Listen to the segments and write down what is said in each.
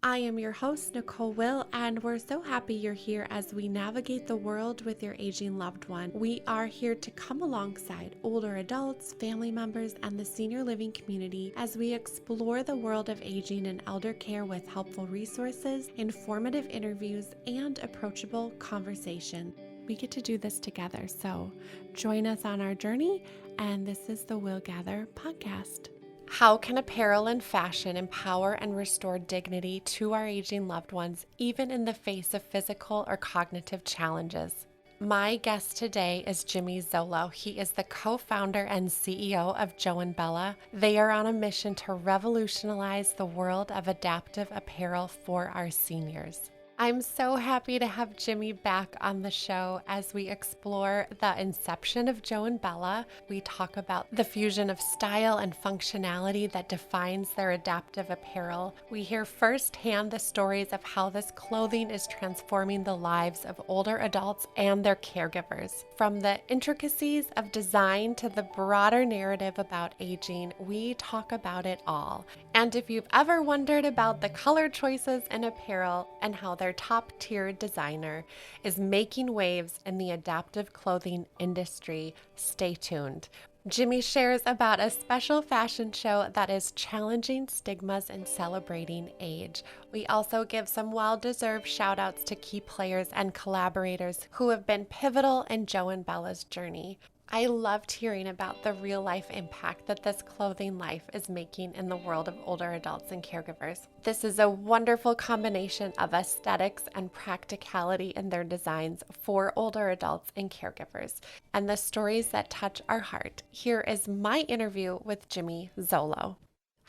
I am your host, Nicole Will, and we're so happy you're here as we navigate the world with your aging loved one. We are here to come alongside older adults, family members, and the senior living community as we explore the world of aging and elder care with helpful resources, informative interviews, and approachable conversation. We get to do this together, so join us on our journey, and this is the Will Gather podcast. How can apparel and fashion empower and restore dignity to our aging loved ones, even in the face of physical or cognitive challenges? My guest today is Jimmy Zollo. He is the co-founder and CEO of Joe and Bella. They are on a mission to revolutionize the world of adaptive apparel for our seniors. I'm so happy to have Jimmy back on the show as we explore the inception of Joe and Bella. We talk about the fusion of style and functionality that defines their adaptive apparel. We hear firsthand the stories of how this clothing is transforming the lives of older adults and their caregivers. From the intricacies of design to the broader narrative about aging, we talk about it all. And if you've ever wondered about the color choices in apparel and how their top-tier designer is making waves in the adaptive clothing industry, stay tuned. Jimmy shares about a special fashion show that is challenging stigmas and celebrating age. We also give some well-deserved shout-outs to key players and collaborators who have been pivotal in Joe and Bella's journey. I loved hearing about the real-life impact that this clothing life is making in the world of older adults and caregivers. This is a wonderful combination of aesthetics and practicality in their designs for older adults and caregivers, and the stories that touch our heart. Here is my interview with Jimmy Zollo.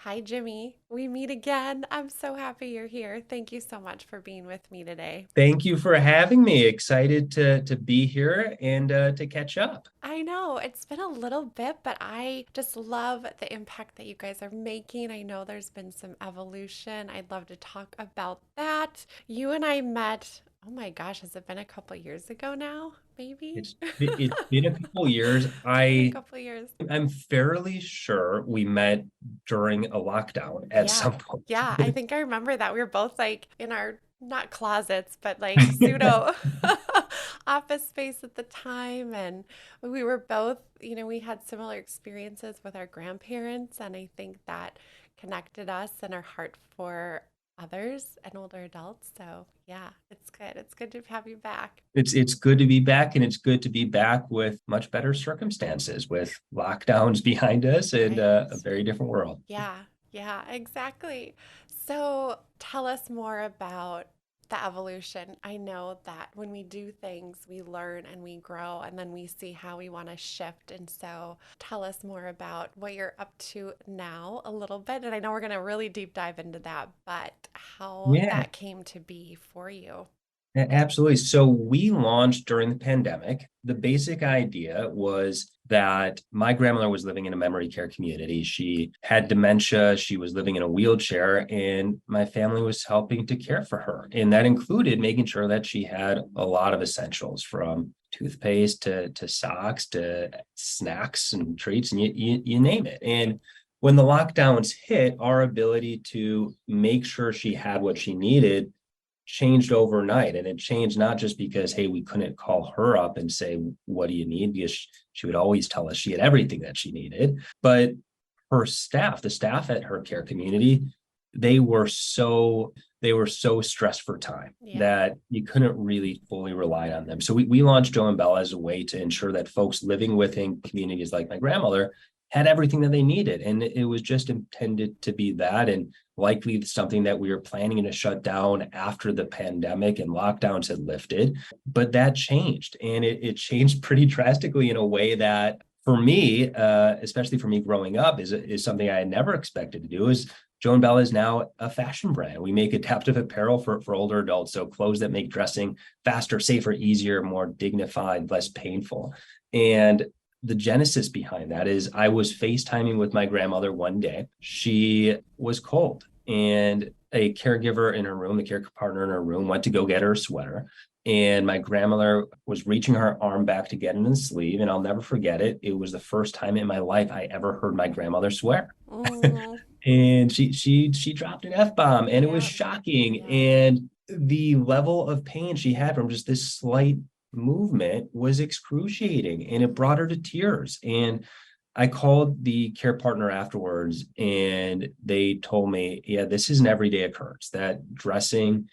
Hi, Jimmy. We meet again. I'm so happy you're here. Thank you so much for being with me today. Thank you for having me. Excited to be here and to catch up. I know it's been a little bit, but I just love the impact that you guys are making. I know there's been some evolution. I'd love to talk about that. You and I met, oh my gosh, has it been a couple years ago now? Maybe? It's been a couple years. It's been a couple years. I'm fairly sure we met during a lockdown at some point. Yeah, I think I remember that. We were both like in our, not closets, but like pseudo office space at the time. And we were both, we had similar experiences with our grandparents. And I think that connected us and our heart for others and older adults. So yeah, it's good. It's good to have you back. It's good to be back, and it's good to be back with much better circumstances, with lockdowns behind us and a very different world. Yeah, exactly. So tell us more about the evolution. I know that when we do things, we learn and we grow, and then we see how we want to shift. And so tell us more about what you're up to now a little bit. And I know we're going to really deep dive into that, but how that came to be for you. Absolutely. So we launched during the pandemic. The basic idea was that my grandmother was living in a memory care community. She had dementia. She was living in a wheelchair, and my family was helping to care for her. And that included making sure that she had a lot of essentials, from toothpaste to socks to snacks and treats, and you name it. And when the lockdowns hit, our ability to make sure she had what she needed changed overnight. And it changed not just because, hey, we couldn't call her up and say, what do you need? Because she would always tell us she had everything that she needed. But her staff, the staff at her care community, they were so stressed for time that you couldn't really fully rely on them. So we launched Joe and Bella as a way to ensure that folks living within communities like my grandmother had everything that they needed. And it was just intended to be that, and likely something that we were planning to shut down after the pandemic and lockdowns had lifted. But that changed, and it changed pretty drastically in a way that, for me, especially for me growing up, is something I had never expected to do. Is Joe and Bella is now a fashion brand. We make adaptive apparel for older adults, so clothes that make dressing faster, safer, easier, more dignified, less painful. And the genesis behind that is I was FaceTiming with my grandmother one day. She was cold, and a caregiver in her room, the care partner in her room, went to go get her a sweater. And my grandmother was reaching her arm back to get in the sleeve. And I'll never forget it. It was the first time in my life I ever heard my grandmother swear. And she dropped an F-bomb, and it was Yeah. shocking. Yeah. And the level of pain she had from just this slight movement was excruciating, and it brought her to tears. And I called the care partner afterwards, and they told me, yeah, this is an everyday occurrence. That dressing,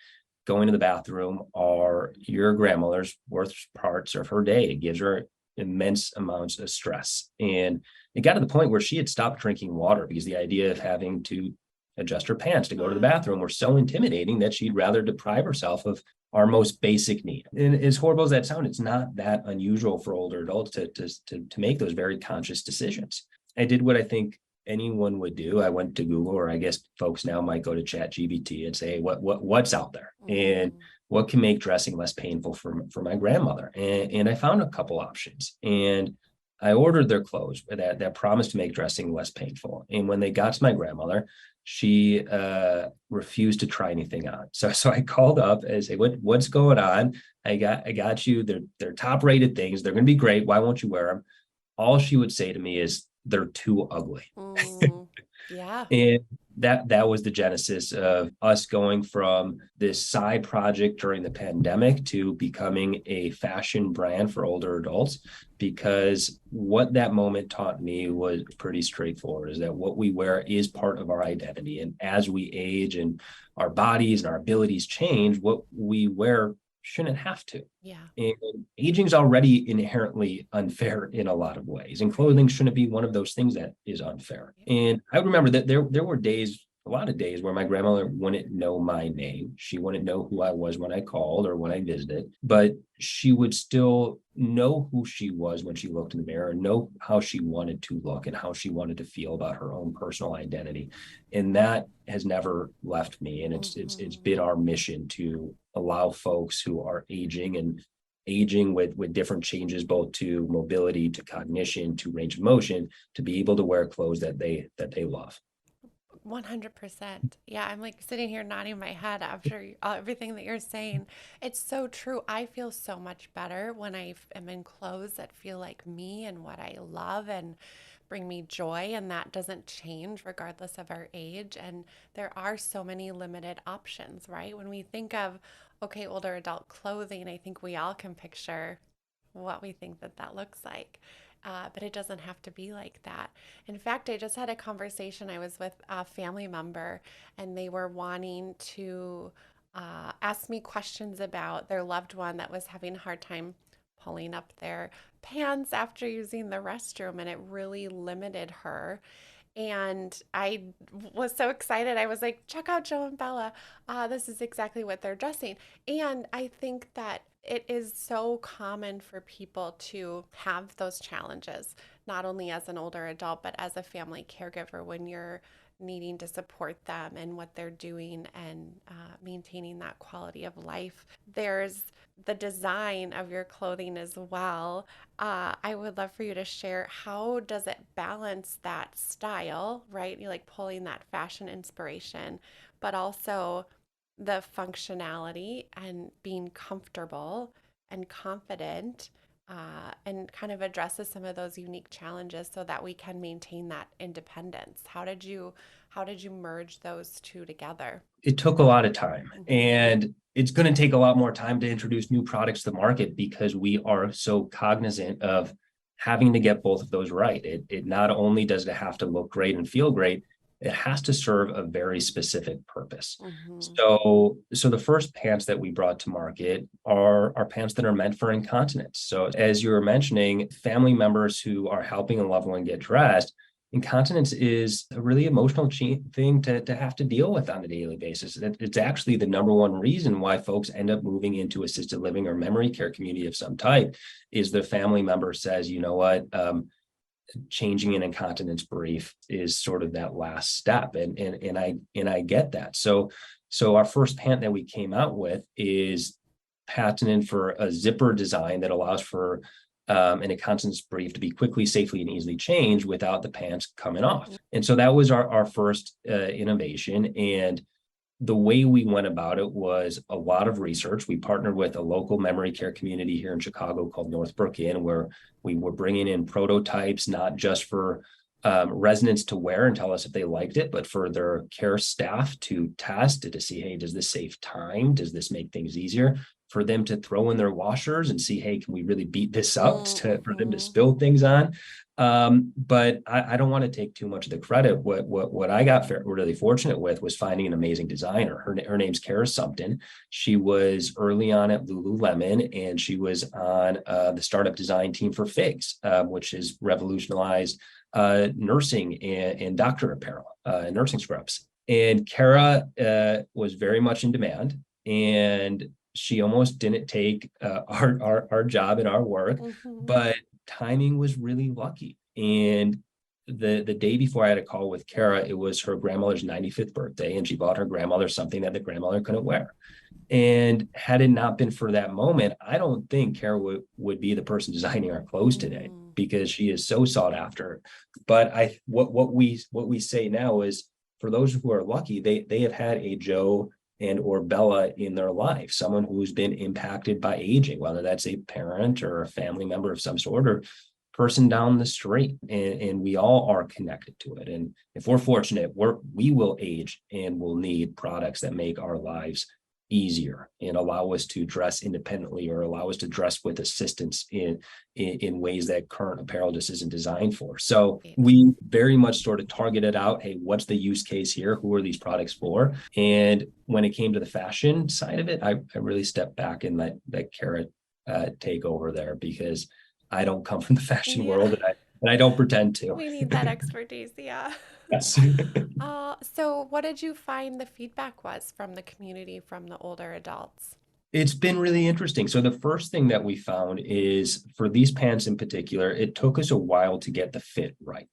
going to the bathroom are your grandmother's worst parts of her day. It gives her immense amounts of stress. And it got to the point where she had stopped drinking water because the idea of having to adjust her pants to go to the Wow. bathroom were so intimidating that she'd rather deprive herself of our most basic need. And as horrible as that sounds, it's not that unusual for older adults to make those very conscious decisions. I did what I think anyone would do. I went to Google, or I guess folks now might go to ChatGPT and say, what's out there, and Mhm. what can make dressing less painful for my grandmother. And I found a couple options, and I ordered their clothes that promised to make dressing less painful. And when they got to my grandmother, she refused to try anything on. So I called up and say, what's going on? I got you. They're top rated things. They're going to be great. Why won't you wear them? All she would say to me is, they're too ugly. Mm. Yeah. And that was the genesis of us going from this side project during the pandemic to becoming a fashion brand for older adults. Because what that moment taught me was pretty straightforward, is that what we wear is part of our identity. And as we age and our bodies and our abilities change, what we wear shouldn't have to. Yeah. And aging is already inherently unfair in a lot of ways, and Right. clothing shouldn't be one of those things that is unfair. And I remember that there were days, a lot of days, where my grandmother wouldn't know my name. She wouldn't know who I was when I called or when I visited, but she would still know who she was when she looked in the mirror, and know how she wanted to look and how she wanted to feel about her own personal identity. And that has never left me. And it's Mhm. been our mission to allow folks who are aging with different changes, both to mobility, to cognition, to range of motion, to be able to wear clothes that they love. 100%. Yeah, I'm like sitting here nodding my head after everything that you're saying. It's so true. I feel so much better when am in clothes that feel like me and what I love and bring me joy. And that doesn't change regardless of our age. And there are so many limited options, right? When we think of, okay, older adult clothing, I think we all can picture what we think that that looks like. But it doesn't have to be like that. In fact, I just had a conversation. I was with a family member, and they were wanting to ask me questions about their loved one that was having a hard time pulling up their pants after using the restroom, and it really limited her. And I was so excited. I was like, check out Joe and Bella. This is exactly what they're dressing. And I think that it is so common for people to have those challenges, not only as an older adult, but as a family caregiver when you're needing to support them and what they're doing and maintaining that quality of life. There's the design of your clothing as well. I would love for you to share, how does it balance that style, right? You like pulling that fashion inspiration, but also the functionality and being comfortable and confident, and kind of addresses some of those unique challenges so that we can maintain that independence. How did you merge those two together? It took a lot of time, Mm-hmm. and it's going to take a lot more time to introduce new products to the market, because we are so cognizant of having to get both of those right. It not only does it have to look great and feel great, it has to serve a very specific purpose. Mm-hmm. So the first pants that we brought to market are pants that are meant for incontinence. So as you were mentioning, family members who are helping a loved one get dressed, incontinence is a really emotional thing to have to deal with on a daily basis. It's actually the number one reason why folks end up moving into assisted living or memory care community of some type, is the family member says, you know what, changing an incontinence brief is sort of that last step. And I get that. So our first pant that we came out with is patented for a zipper design that allows for an incontinence brief to be quickly, safely, and easily changed without the pants coming off. And so that was our first innovation. And the way we went about it was a lot of research. We partnered with a local memory care community here in Chicago called Northbrook Inn, where we were bringing in prototypes, not just for residents to wear and tell us if they liked it, but for their care staff to test to see, hey, does this save time? Does this make things easier? For them to throw in their washers and see, hey, can we really beat this up for them to spill things on? But I don't want to take too much of the credit. What I got really fortunate with was finding an amazing designer. Her name's Kara Sumpton. She was early on at Lululemon, and she was on the startup design team for Figs, which is revolutionized nursing and doctor apparel, nursing scrubs. And Kara was very much in demand, and she almost didn't take our job and our work, but timing was really lucky. And the day before I had a call with Kara, it was her grandmother's 95th birthday, and she bought her grandmother something that the grandmother couldn't wear. And had it not been for that moment, I don't think Kara would be the person designing our clothes today, because she is so sought after. But what we say now is, for those who are lucky, they have had a Joe and or Bella in their life, someone who's been impacted by aging, whether that's a parent or a family member of some sort, or person down the street, and we all are connected to it. And if we're fortunate, we will age and will need products that make our lives easier and allow us to dress independently, or allow us to dress with assistance in ways that current apparel just isn't designed for. So we very much sort of targeted out, hey, what's the use case here? Who are these products for? And when it came to the fashion side of it, I really stepped back and let Kara take over there, because I don't come from the fashion world, and I don't pretend to. We need that expertise, yeah. Yes. So what did you find the feedback was from the community, from the older adults? It's been really interesting. So the first thing that we found is, for these pants in particular, it took us a while to get the fit right.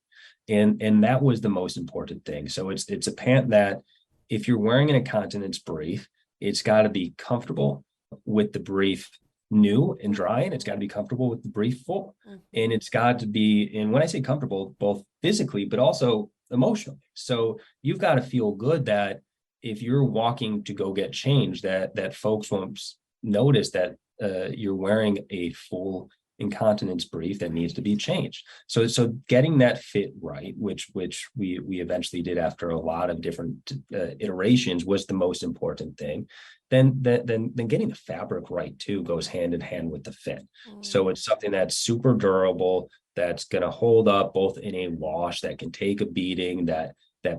And that was the most important thing. So it's a pant that, if you're wearing an incontinence brief, it's got to be comfortable with the brief new and dry, and it's got to be comfortable with the brief full. And it's got to be, and when I say comfortable, both physically but also emotionally. So you've got to feel good that if you're walking to go get changed, that folks won't notice that you're wearing a full incontinence brief that needs to be changed. So getting that fit right, which we eventually did after a lot of different iterations, was the most important thing. Then getting the fabric right too goes hand in hand with the fit. So it's something that's super durable, that's going to hold up both in a wash, that can take a beating, that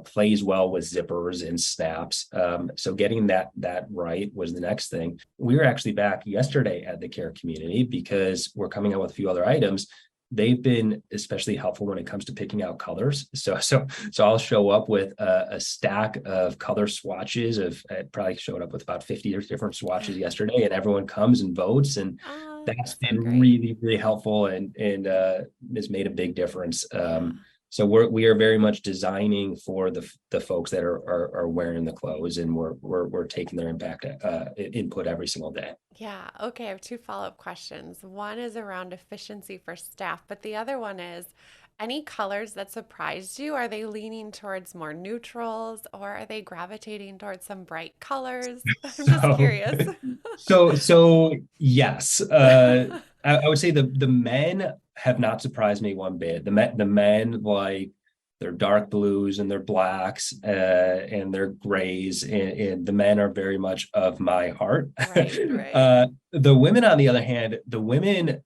plays well with zippers and snaps. So getting that right was the next thing. We were actually back yesterday at the care community, because we're coming out with a few other items. They've been especially helpful when it comes to picking out colors. So I'll show up with a stack of color swatches I probably showed up with about 50 different swatches yesterday, and everyone comes and votes, and that's been really, really helpful, and has made a big difference. So we are very much designing for the folks that are wearing the clothes, and we're taking their input every single day. Yeah. Okay. I have two follow-up questions. One is around efficiency for staff, but the other one is, any colors that surprised you? Are they leaning towards more neutrals, or are they gravitating towards some bright colors? I'm just curious. So yes, I would say the men have not surprised me one bit. The men, like, their dark blues and their blacks and their grays, and the men are very much of my heart. Right. The women, on the other hand, the women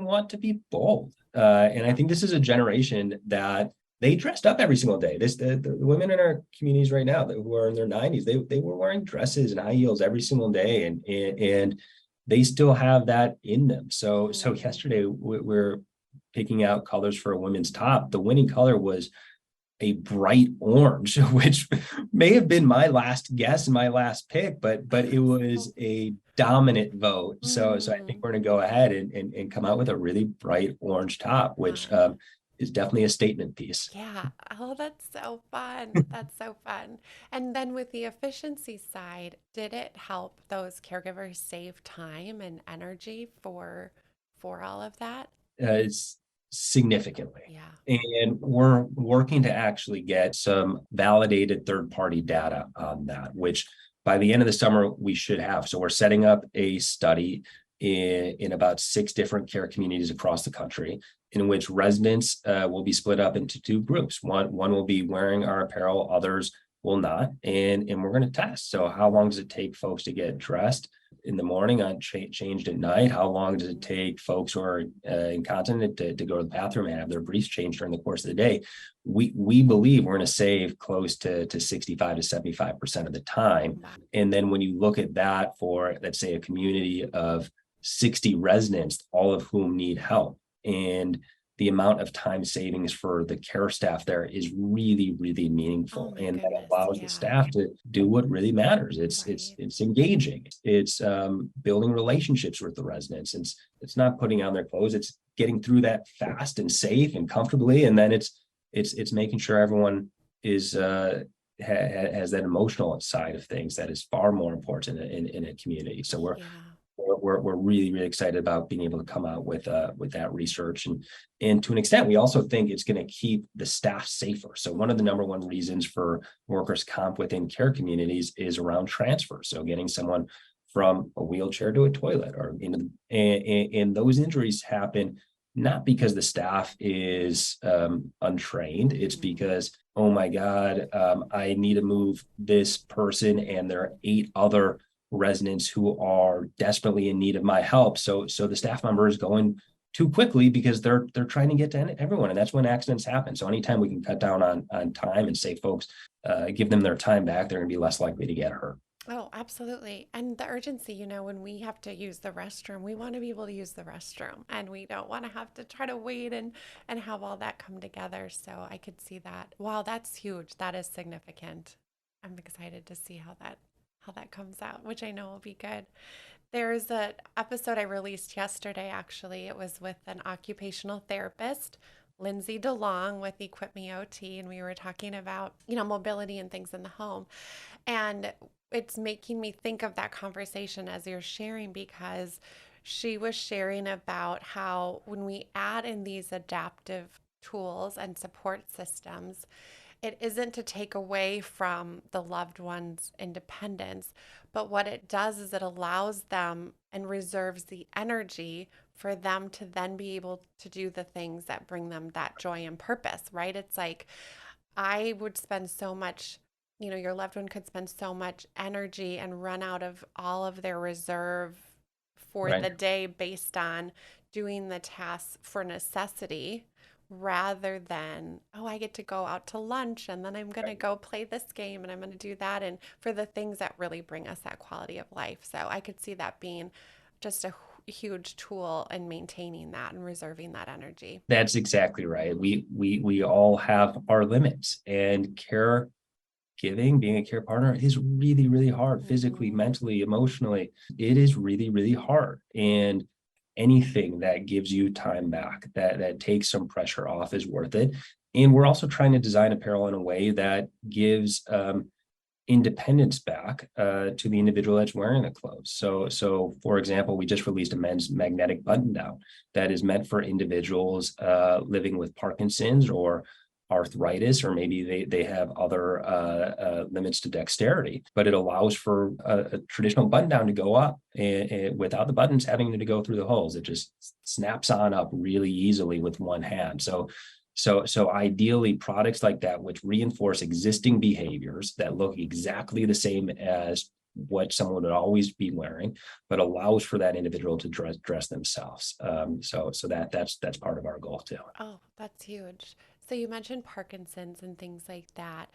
want to be bold, and I think this is a generation that they dressed up every single day. The women in our communities right now who are in their 90s, they were wearing dresses and high heels every single day, and they still have that in them. So yesterday we're picking out colors for a women's top. The winning color was a bright orange, which may have been my last guess and my last pick, but it was a dominant vote. So I think we're going to go ahead and come out with a really bright orange top, which is definitely a statement piece. Yeah. Oh, that's so fun. That's so fun. And then with the efficiency side, did it help those caregivers save time and energy for all of that? It's significantly. Yeah. And we're working to actually get some validated third-party data on that, which by the end of the summer we should have. So we're setting up a study in about 6 different care communities across the country, in which residents will be split up into 2 groups. One will be wearing our apparel, others will not, and we're going to test. So how long does it take folks to get dressed in the morning, changed at night? How long does it take folks who are incontinent to go to the bathroom and have their briefs changed during the course of the day? We believe we're going to save close to 65 to 75% of the time. And then when you look at that for, let's say, a community of 60 residents, all of whom need help, and the amount of time savings for the care staff there is really, really meaningful. And that allows the staff to do what really matters. It's engaging. It's building relationships with the residents. It's not putting on their clothes. It's getting through that fast and safe and comfortably. And then it's making sure everyone is has that emotional side of things that is far more important in a community. So we're really, really excited about being able to come out with that research. And to an extent, we also think it's going to keep the staff safer. So one of the number one reasons for workers' comp within care communities is around transfer. So getting someone from a wheelchair to a toilet, or and those injuries happen not because the staff is untrained. It's because, oh my God, I need to move this person, and there are 8 other residents who are desperately in need of my help. So the staff member is going too quickly because they're trying to get to everyone, and that's when accidents happen. So anytime we can cut down on time and save folks, give them their time back, they're going to be less likely to get hurt. Oh, absolutely. And the urgency, when we have to use the restroom, we want to be able to use the restroom, and we don't want to have to try to wait and have all that come together. So I could see that. Wow, that's huge. That is significant. I'm excited to see how that comes out, which I know will be good. There's an episode I released yesterday, actually. It was with an occupational therapist, Lindsay DeLong with Equip Me OT, and we were talking about, mobility and things in the home. And it's making me think of that conversation as you're sharing, because she was sharing about how when we add in these adaptive tools and support systems, it isn't to take away from the loved one's independence, but what it does is it allows them and reserves the energy for them to then be able to do the things that bring them that joy and purpose, right? It's like, I would spend so much, your loved one could spend so much energy and run out of all of their reserve for the day based on doing the tasks for necessity, rather than, I get to go out to lunch, and then I'm going to go play this game, and I'm going to do that, and for the things that really bring us that quality of life. So I could see that being just a huge tool in maintaining that and reserving that energy. That's exactly right. We all have our limits, and being a care partner is really, really hard, physically, mentally, emotionally. It is really, really hard. And anything that gives you time back, that takes some pressure off, is worth it. And we're also trying to design apparel in a way that gives independence back to the individual that's wearing the clothes. So for example, we just released a men's magnetic button down that is meant for individuals living with Parkinson's or arthritis, or maybe they have other limits to dexterity, but it allows for a traditional button down to go up and without the buttons having to go through the holes. It just snaps on up really easily with one hand. So ideally, products like that, which reinforce existing behaviors that look exactly the same as what someone would always be wearing, but allows for that individual to dress themselves. So that's part of our goal too. Oh, that's huge. So you mentioned Parkinson's and things like that.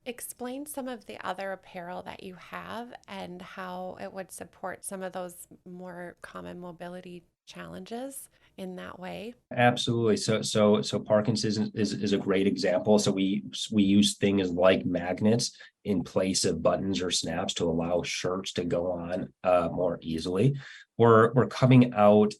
Explain some of the other apparel that you have and how it would support some of those more common mobility challenges in that way. Absolutely. So Parkinson's is a great example. So we use things like magnets in place of buttons or snaps to allow shirts to go on more easily. We're coming out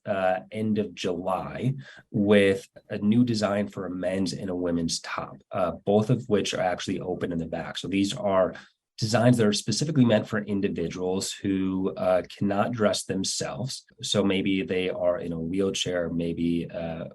end of July with a new design for a men's and a women's top, both of which are actually open in the back. So these are designs that are specifically meant for individuals who cannot dress themselves. So maybe they are in a wheelchair. Maybe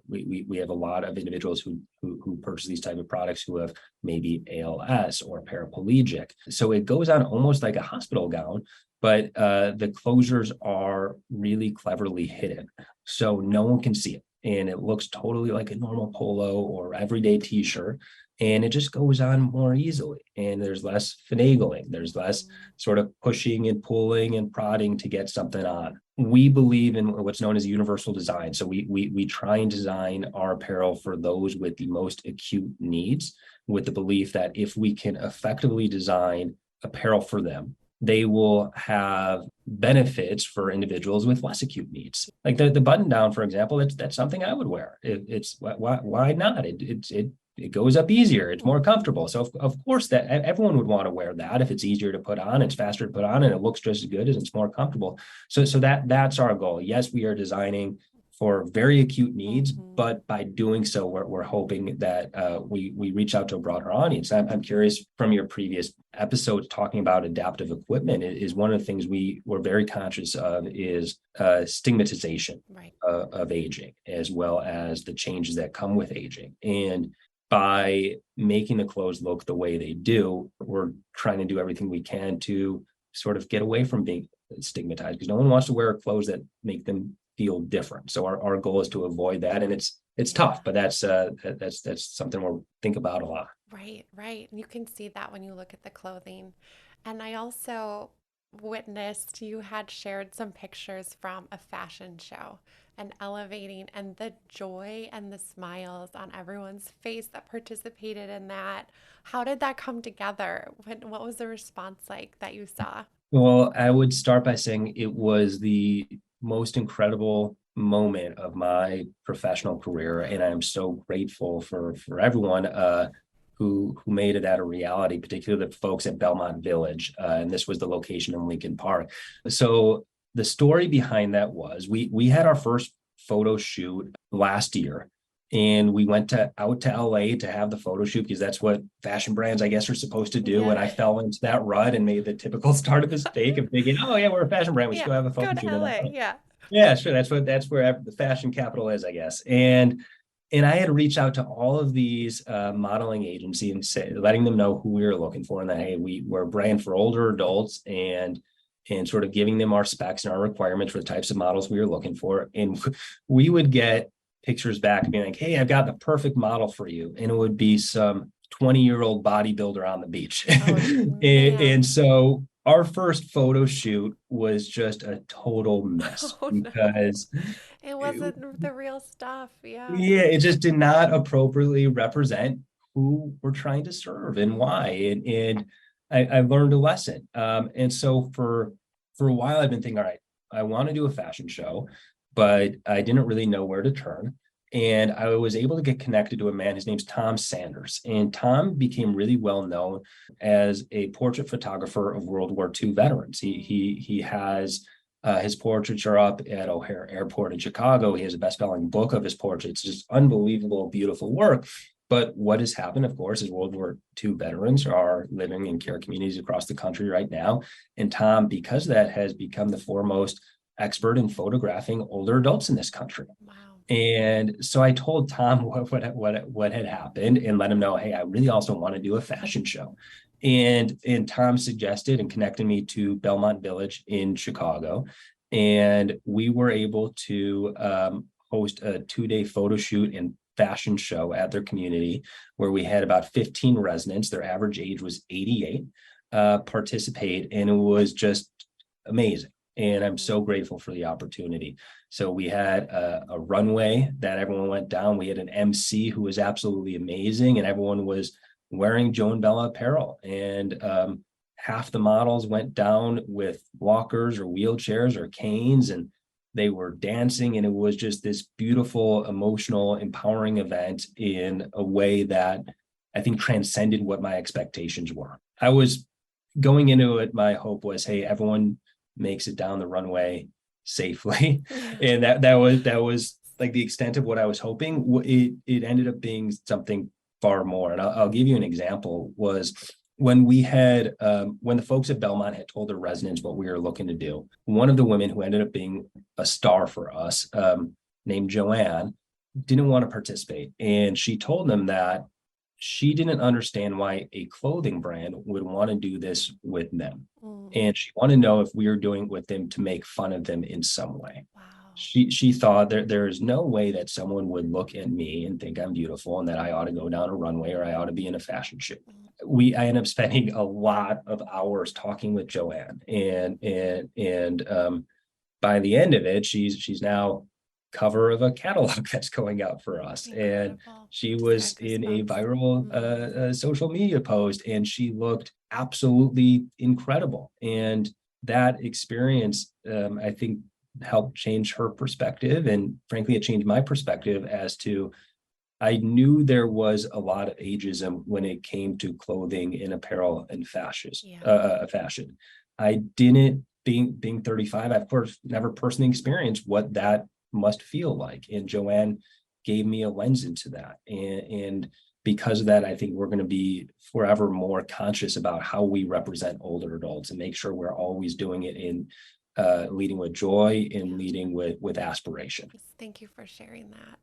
we have a lot of individuals who purchase these type of products who have maybe ALS or paraplegic. So it goes on almost like a hospital gown, but the closures are really cleverly hidden, so no one can see it. And it looks totally like a normal polo or everyday t-shirt. And it just goes on more easily. And there's less finagling. There's less sort of pushing and pulling and prodding to get something on. We believe in what's known as universal design. So we try and design our apparel for those with the most acute needs, with the belief that if we can effectively design apparel for them, they will have benefits for individuals with less acute needs. Like the button down, for example, that's something I would wear. It's why not? It goes up easier. It's more comfortable. So of course that everyone would want to wear that if it's easier to put on, it's faster to put on, and it looks just as good as it's more comfortable. So that's our goal. Yes, we are designing for very acute needs, but by doing so, we're hoping that we reach out to a broader audience. I'm curious, from your previous episodes talking about adaptive equipment, is one of the things we're very conscious of is stigmatization of aging, as well as the changes that come with aging. And by making the clothes look the way they do, we're trying to do everything we can to sort of get away from being stigmatized, because no one wants to wear clothes that make them feel different. So our goal is to avoid that, and it's tough, but that's something we'll think about a lot. Right. And you can see that when you look at the clothing. And I also witnessed you had shared some pictures from a fashion show and elevating, and the joy and the smiles on everyone's face that participated in that. How did that come together? What was the response like that you saw? Well, I would start by saying it was the most incredible moment of my professional career, and I am so grateful for everyone who made it a reality, particularly the folks at Belmont Village, and this was the location in Lincoln Park. So the story behind that was we had our first photo shoot last year, and we went out to LA to have the photo shoot, because that's what fashion brands, I guess, are supposed to do. Yeah. And I fell into that rut and made the typical start of mistake of thinking, oh yeah, we're a fashion brand, we should go have a photo shoot. LA, yeah. Yeah, sure. That's where the fashion capital is, I guess. And I had to reach out to all of these modeling agencies and letting them know who we were looking for, and that, hey, we're a brand for older adults, and sort of giving them our specs and our requirements for the types of models we were looking for. And we would get pictures back being like, hey, I've got the perfect model for you. And it would be some 20-year-old bodybuilder on the beach. Oh, and so our first photo shoot was just a total mess because it wasn't the real stuff. Yeah, it just did not appropriately represent who we're trying to serve and why. And I learned a lesson. And so for a while, I've been thinking, all right, I want to do a fashion show, but I didn't really know where to turn. And I was able to get connected to a man. His name's Tom Sanders. And Tom became really well known as a portrait photographer of World War II veterans. He has his portraits are up at O'Hare Airport in Chicago. He has a best-selling book of his portraits, just unbelievable, beautiful work. But what has happened, of course, is World War II veterans are living in care communities across the country right now. And Tom, because of that, has become the foremost expert in photographing older adults in this country. Wow. And so I told Tom what had happened and let him know, hey, I really also want to do a fashion show. And Tom suggested and connected me to Belmont Village in Chicago. And we were able to host a 2-day photo shoot and fashion show at their community, where we had about 15 residents. Their average age was 88, participate. And it was just amazing. And I'm so grateful for the opportunity. So we had a runway that everyone went down. We had an MC who was absolutely amazing, and everyone was wearing Joan Bella apparel. And half the models went down with walkers or wheelchairs or canes, and they were dancing. And it was just this beautiful, emotional, empowering event in a way that I think transcended what my expectations were. I was going into it, my hope was, hey, everyone makes it down the runway safely. And that was like the extent of what I was hoping. It ended up being something far more. And I'll give you an example. Was when we had when the folks at Belmont had told their residents what we were looking to do, one of the women who ended up being a star for us, named Joanne, didn't want to participate, and she told them that she didn't understand why a clothing brand would want to do this with them, Mm, and she wanted to know if we were doing it with them to make fun of them in some way. wow. She thought there is no way that someone would look at me and think I'm beautiful and that I ought to go down a runway or I ought to be in a fashion show. Mm, I end up spending a lot of hours talking with Joanne, and by the end of it, she's now cover of a catalog that's going out for us, and incredible. she Just was got in a goosebumps. viral Mm, social media post, and she looked absolutely incredible. And that experience, I think, helped change her perspective, and frankly, it changed my perspective as to I knew there was a lot of ageism when it came to clothing and apparel and yeah. fashion. I didn't being 35, I of course never personally experienced what that must feel like. And Joanne gave me a lens into that. And because of that, I think we're going to be forever more conscious about how we represent older adults and make sure we're always doing it in leading with joy and Yeah. leading with aspiration. Thank you for sharing that.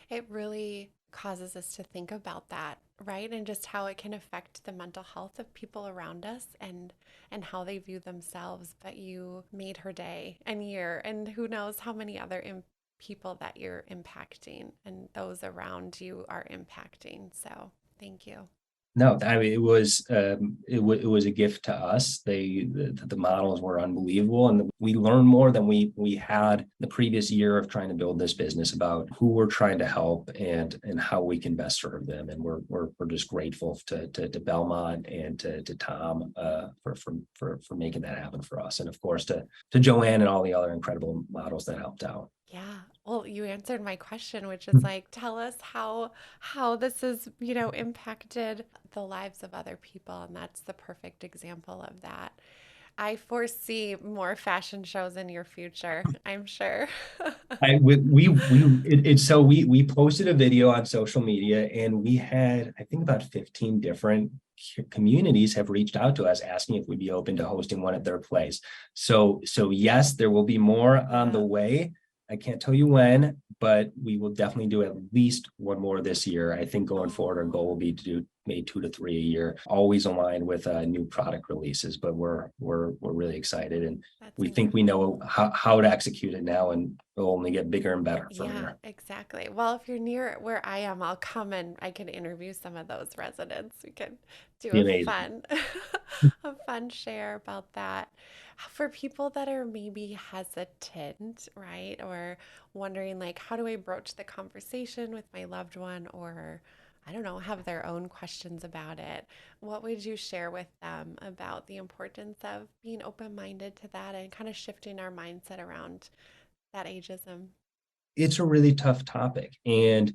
It really causes us to think about that, right? And just how it can affect the mental health of people around us and how they view themselves. But you made her day and year, and who knows how many other people that you're impacting and those around you are impacting. So, thank you. No, I mean it was a gift to us. The models were unbelievable, and we learned more than we had the previous year of trying to build this business about who we're trying to help and how we can best serve them. And we're just grateful to Belmont and to Tom for making that happen for us, and of course to Joanne and all the other incredible models that helped out. Yeah. Well, you answered my question, which is like, tell us how this has, impacted the lives of other people, and that's the perfect example of that. I foresee more fashion shows in your future, I'm sure. I we it's so we posted a video on social media, and we had I think about 15 different communities have reached out to us asking if we'd be open to hosting one at their place. So yes, there will be more on the Yeah. way. I can't tell you when, but we will definitely do at least one more this year. I think going forward, our Oh, goal will be to do maybe 2 to 3 a year, always aligned with new product releases. But we're really excited, and that's we think we know incredible. how to execute it now, and it'll only get bigger and better from Yeah, here. exactly. Well, if you're near where I am, I'll come and I can interview some of those residents. We can do Be a amazing. fun a fun share about that. For people that are maybe hesitant, right? Or wondering like, how do I broach the conversation with my loved one, or I don't know, have their own questions about it. What would you share with them about the importance of being open-minded to that and kind of shifting our mindset around that ageism? It's a really tough topic, and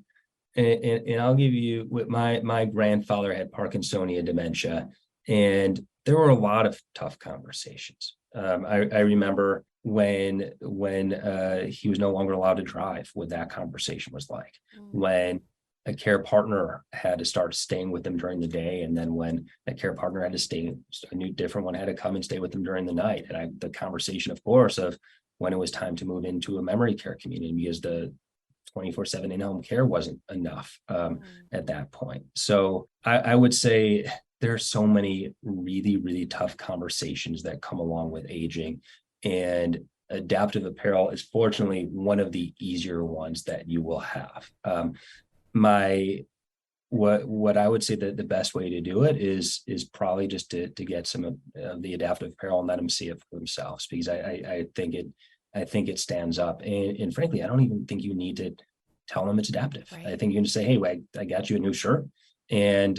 I'll give you what my grandfather had Parkinsonia dementia, and there were a lot of tough conversations. I remember when he was no longer allowed to drive, what that conversation was like. Mm, When a care partner had to start staying with them during the day, and then when a care partner had to stay, a new different one had to come and stay with them during the night. And the conversation, of course, of when it was time to move into a memory care community because the 24/7 in-home care wasn't enough mm. at that point. So I would say there are so many really, really tough conversations that come along with aging. And adaptive apparel is fortunately one of the easier ones that you will have. My what I would say that the best way to do it is probably just to get some of the adaptive apparel and let them see it for themselves, because I think it stands up, and frankly I don't even think you need to tell them it's adaptive. I Right. think you can just say, hey, I got you a new shirt, and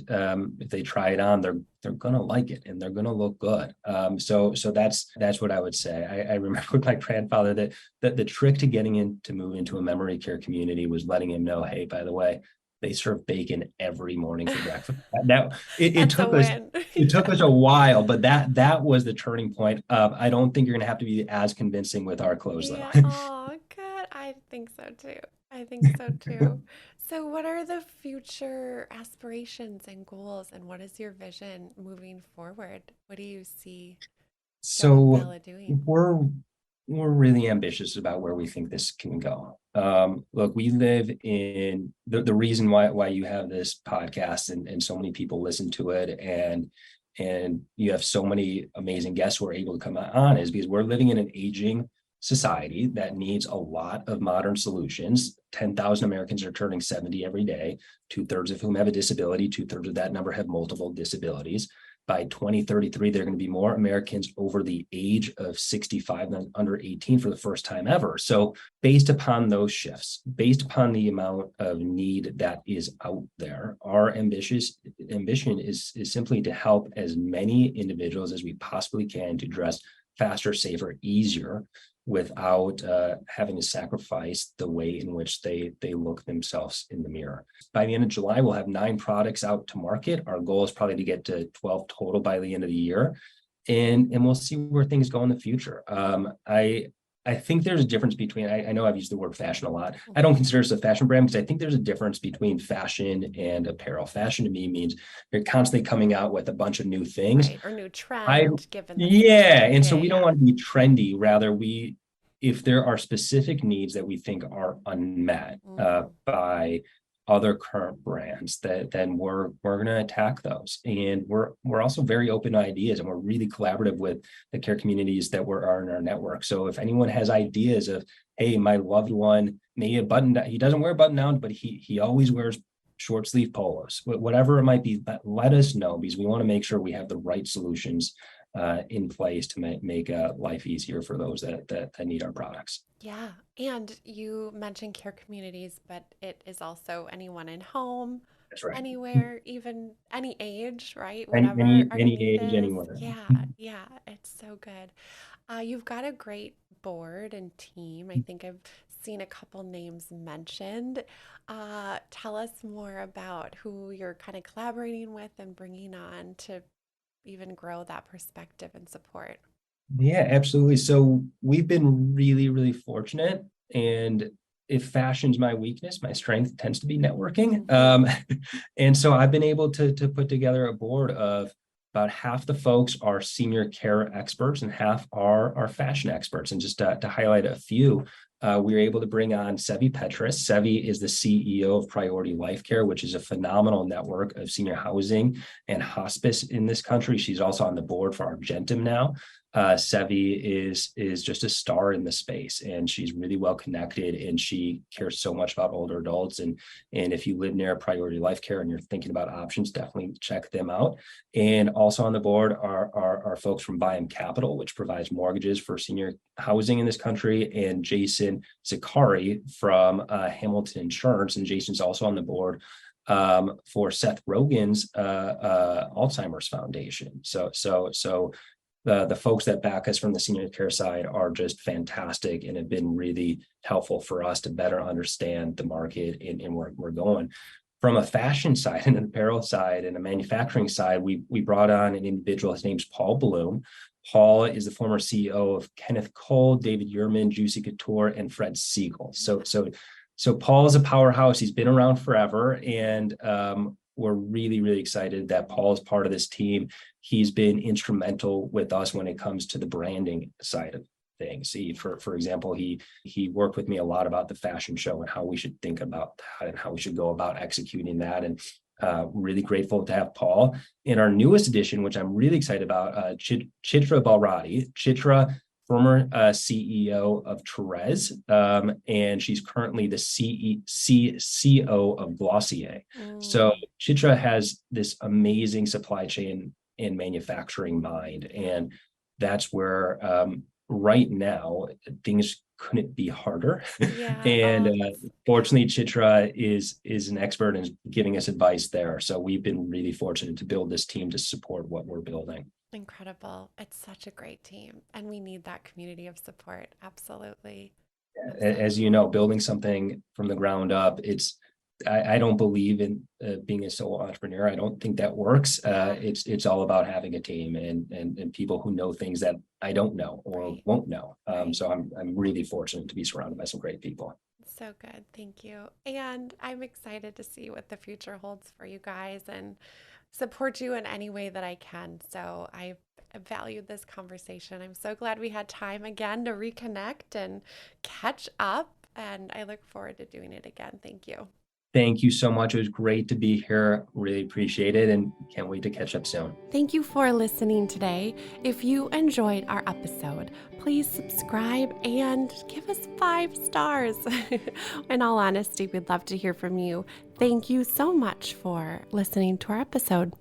if they try it on, they're gonna like it and they're gonna look good. So that's what I would say. I remember with my grandfather that the trick to getting in to move into a memory care community was letting him know, hey, by the way, they serve bacon every morning for breakfast. That That's a win. it took Yeah. us a while, but that was the turning point. I don't think you're going to have to be as convincing with our clothes though. Yeah. Oh, good. I think so too. I think so too. So, what are the future aspirations and goals, and what is your vision moving forward? What do you see Joe and So Bella doing? we're really ambitious about where we think this can go. Look, we live in the reason why you have this podcast and so many people listen to it and you have so many amazing guests who are able to come on is because we're living in an aging society that needs a lot of modern solutions. 10,000 Americans are turning 70 every day, two-thirds of whom have a disability, two-thirds of that number have multiple disabilities. By 2033, there are going to be more Americans over the age of 65 than under 18 for the first time ever. So based upon those shifts, based upon the amount of need that is out there, our ambition is simply to help as many individuals as we possibly can to dress faster, safer, easier without having to sacrifice the way in which they look themselves in the mirror. By the end of July, we'll have 9 products out to market. Our goal is probably to get to 12 total by the end of the year. And we'll see where things go in the future. I think there's a difference between, I know I've used the word fashion a lot. I don't consider us a fashion brand because I think there's a difference between fashion and apparel. Fashion to me means you're constantly coming out with a bunch of new things. Right, or new I trend given the Yeah, season. and Yeah, so we don't yeah, want to be trendy. Rather, if there are specific needs that we think are unmet yeah. Mm-hmm. by other current brands, then we're going to attack those. And we're also very open to ideas, and we're really collaborative with the care communities that are in our network. So if anyone has ideas of, hey, my loved one may he doesn't wear button downs, but he always wears short sleeve polos, whatever it might be, let us know because we want to make sure we have the right solutions in place to make life easier for those that need our products. Yeah. And you mentioned care communities, but it is also anyone in home, That's right. anywhere, even any age, right? Any Whatever any our any need age, is. anywhere. Yeah. Yeah. It's so good. You've got a great board and team. I think I've seen a couple names mentioned. Tell us more about who you're kind of collaborating with and bringing on to even grow that perspective and support. Yeah, absolutely. So we've been really, really fortunate. And if fashion's my weakness, my strength tends to be networking. Hmm. And so I've been able to put together a board of about half the folks are senior care experts and half are fashion experts. And just to highlight a few, we were able to bring on Sevi Petras. Sevi is the CEO of Priority Life Care, which is a phenomenal network of senior housing and hospice in this country. She's also on the board for Argentum now. Sevi is just a star in the space, and she's really well connected, and she cares so much about older adults. And if you live near Priority Life Care and you're thinking about options, definitely check them out. And also on the board are folks from Byam Capital, which provides mortgages for senior housing in this country, and Jason Zakari from Hamilton Insurance. And Jason's also on the board for Seth Rogen's Alzheimer's Foundation. So the folks that back us from the senior care side are just fantastic and have been really helpful for us to better understand the market and where we're going. From a fashion side and an apparel side and a manufacturing side, we brought on an individual. His name's Paul Bloom. Paul is the former CEO of Kenneth Cole, David Yurman, Juicy Couture, and Fred Siegel. So Paul is a powerhouse. He's been around forever, and we're really, really excited that Paul is part of this team. He's been instrumental with us when it comes to the branding side of things. For example, he worked with me a lot about the fashion show and how we should think about that and how we should go about executing that. And really grateful to have Paul. In our newest edition, which I'm really excited about, Chitra Balradi. Chitra, former CEO of Therese, and she's currently the CEO of Glossier. So Mm. Chitra has this amazing supply chain and manufacturing mind, and that's where right now things couldn't be harder. Yeah. And Oh, that's, yeah. fortunately, Chitra is an expert in giving us advice there. So we've been really fortunate to build this team to support what we're building. Incredible. It's such a great team, and we need that community of support. Absolutely. As you Absolutely. know, building something from the ground up, I don't believe in being a solo entrepreneur. I don't think that works. Yeah. It's all about having a team and people who know things that I don't know or Right. won't know. Right. So I'm really fortunate to be surrounded by some great people. So good. Thank you. And I'm excited to see what the future holds for you guys and support you in any way that I can. So I valued this conversation. I'm so glad we had time again to reconnect and catch up. And I look forward to doing it again. Thank you. Thank you so much. It was great to be here. Really appreciate it and can't wait to catch up soon. Thank you for listening today. If you enjoyed our episode, please subscribe and give us 5 stars. In all honesty, we'd love to hear from you. Thank you so much for listening to our episode.